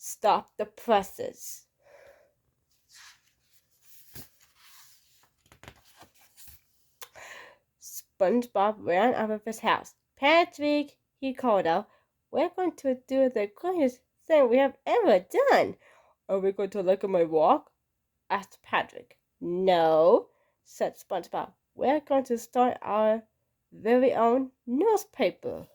Stop the presses. SpongeBob ran out of his house. Patrick, he called out, we're going to do the greatest thing we have ever done. Are we going to look at my walk? Asked Patrick. No, said SpongeBob. We're going to start our very own newspaper.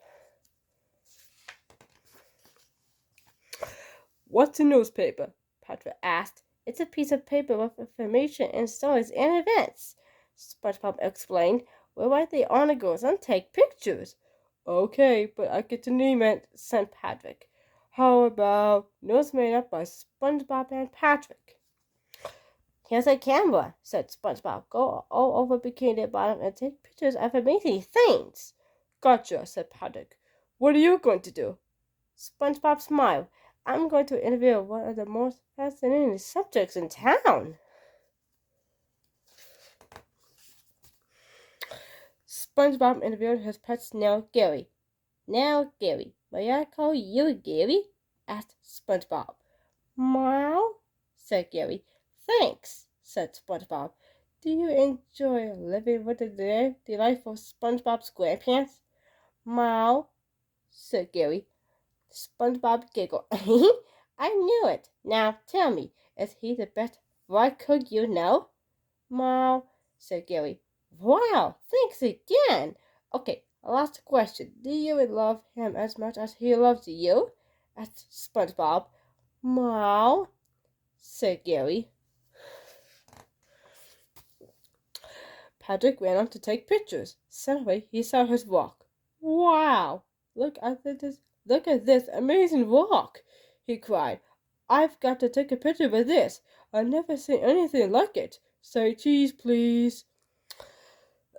What's a newspaper? Patrick asked. It's a piece of paper with information and stories and events, SpongeBob explained. We write the articles and take pictures. Okay, but I get to name it, said Patrick. How about news made up by SpongeBob and Patrick? Here's a camera, said SpongeBob. Go all over Bikini Bottom and take pictures of amazing things. Gotcha, said Patrick. What are you going to do? SpongeBob smiled. I'm going to interview one of the most fascinating subjects in town. SpongeBob interviewed his pet snail, Gary. Now, Gary, may I call you Gary? Asked SpongeBob. Meow, said Gary. Thanks, said SpongeBob. Do you enjoy living with the delightful SpongeBob SquarePants? Meow, said Gary. SpongeBob giggled. I knew it. Now tell me, is he the best fry cook you know? Meow, said Gary. Wow, thanks again. Okay, last question. Do you love him as much as he loves you? Asked SpongeBob. Meow, said Gary. Patrick ran on to take pictures. Suddenly he saw his rock. Wow, look at this amazing rock, he cried. I've got to take a picture with this. I've never seen anything like it. Say cheese, please.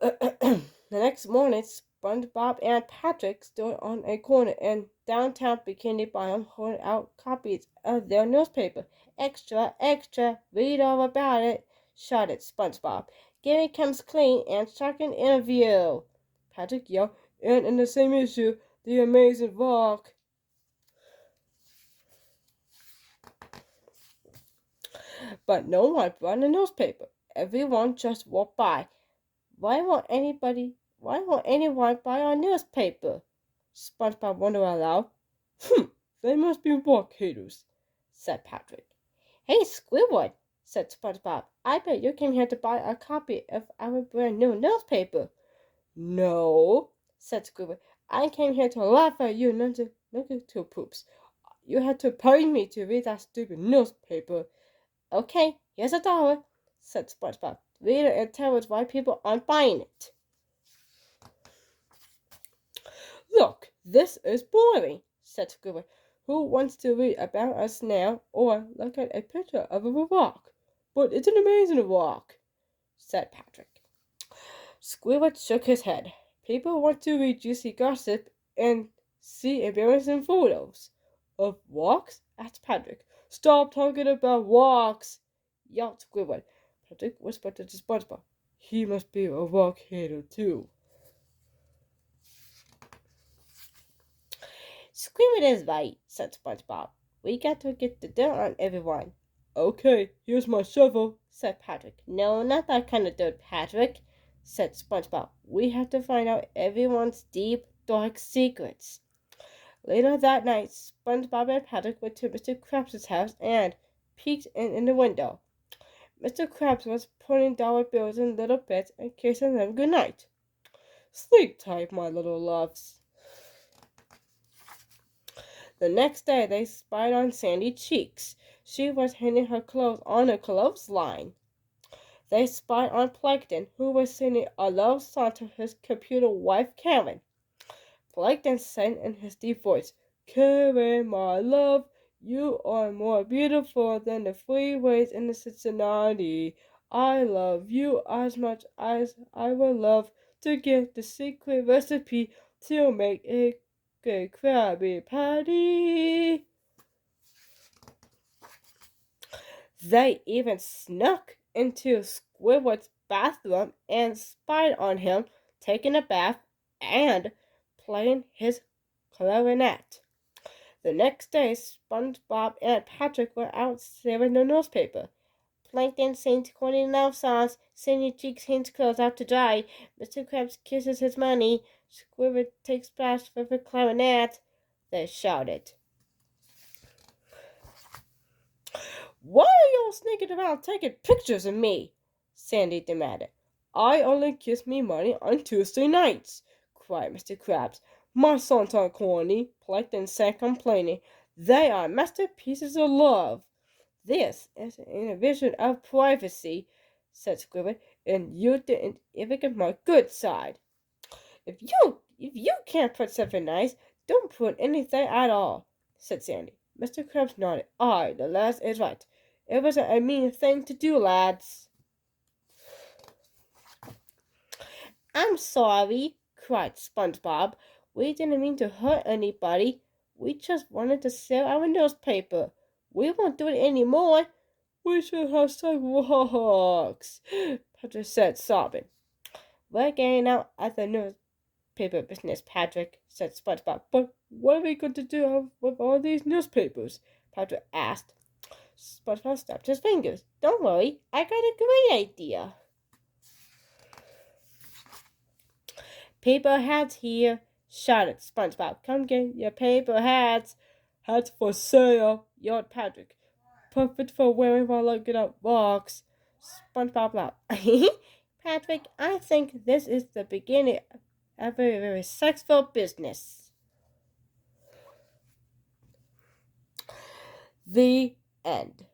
The next morning, SpongeBob and Patrick stood on a corner in downtown Bikini Bottom holding out copies of their newspaper. Extra, extra, read all about it, shouted SpongeBob. Gary comes clean and shocking interview, Patrick yelled, and in the same issue, the amazing rock. But no one brought a newspaper. Everyone just walked by. Why won't anyone buy our newspaper? SpongeBob wondered aloud. They must be rock haters, said Patrick. Hey, Squidward, said SpongeBob. I bet you came here to buy a copy of our brand new newspaper. No, said Squidward. I came here to laugh at you two poops. You had to pay me to read that stupid newspaper. Okay, here's $1, said SpongeBob. Read it and tell us why people aren't buying it. Look, this is boring, said Squidward. Who wants to read about a snail or look at a picture of a rock? But it's an amazing rock, said Patrick. Squidward shook his head. People want to read juicy gossip and see embarrassing photos. Of rocks? Asked Patrick. Stop talking about rocks, yelled Squidward. Patrick whispered to SpongeBob. He must be a rock hater too. Squidward is right, said SpongeBob. We got to get the dirt on everyone. Okay, here's my shovel, said Patrick. No, not that kind of dirt, Patrick, said SpongeBob. We have to find out everyone's deep, dark secrets. Later that night, SpongeBob and Patrick went to Mr. Krabs' house and peeked in the window. Mr. Krabs was putting dollar bills in little bits and kissing them good night. Sleep tight, my little loves. The next day they spied on Sandy Cheeks. She was hanging her clothes on a clothesline. They spied on Plankton, who was singing a love song to his computer wife, Karen. Plankton said in his deep voice, Karen, my love, you are more beautiful than the freeways in Cincinnati. I love you as much as I would love to get the secret recipe to make a good Krabby Patty. They even snuck into Squidward's bathroom and spied on him taking a bath and playing his clarinet. The next day, SpongeBob and Patrick were out selling the newspaper. Plankton sings corny love songs. Sandy Cheeks hangs clothes out to dry. Mr. Krabs kisses his money. Squidward takes splash with a clarinet. They shouted. Why are y'all sneaking around taking pictures of me? Sandy demanded. I only kiss me money on Tuesday nights, cried Mr. Krabs. My songs aren't corny, Plankton said complaining. They are masterpieces of love. This is an invasion of privacy, said Squidward, and you didn't even get my good side. If you can't put something nice, don't put anything at all, said Sandy. Mr. Krabs nodded. Aye, the lad is right. It was a mean thing to do, lads. I'm sorry, cried SpongeBob. We didn't mean to hurt anybody. We just wanted to sell our newspaper. We won't do it any more. We should have sidewalks, Patrick said, sobbing. We're getting out of the newspaper business, Patrick, said SpongeBob. But what are we going to do with all these newspapers? Patrick asked. SpongeBob snapped his fingers. Don't worry, I got a great idea. Paper hats here, shouted SpongeBob. Come get your paper hats. Hats for sale, yelled Patrick. Perfect for wearing while looking at rocks. SpongeBob laughed. Patrick, I think this is the beginning of a very successful business. The end.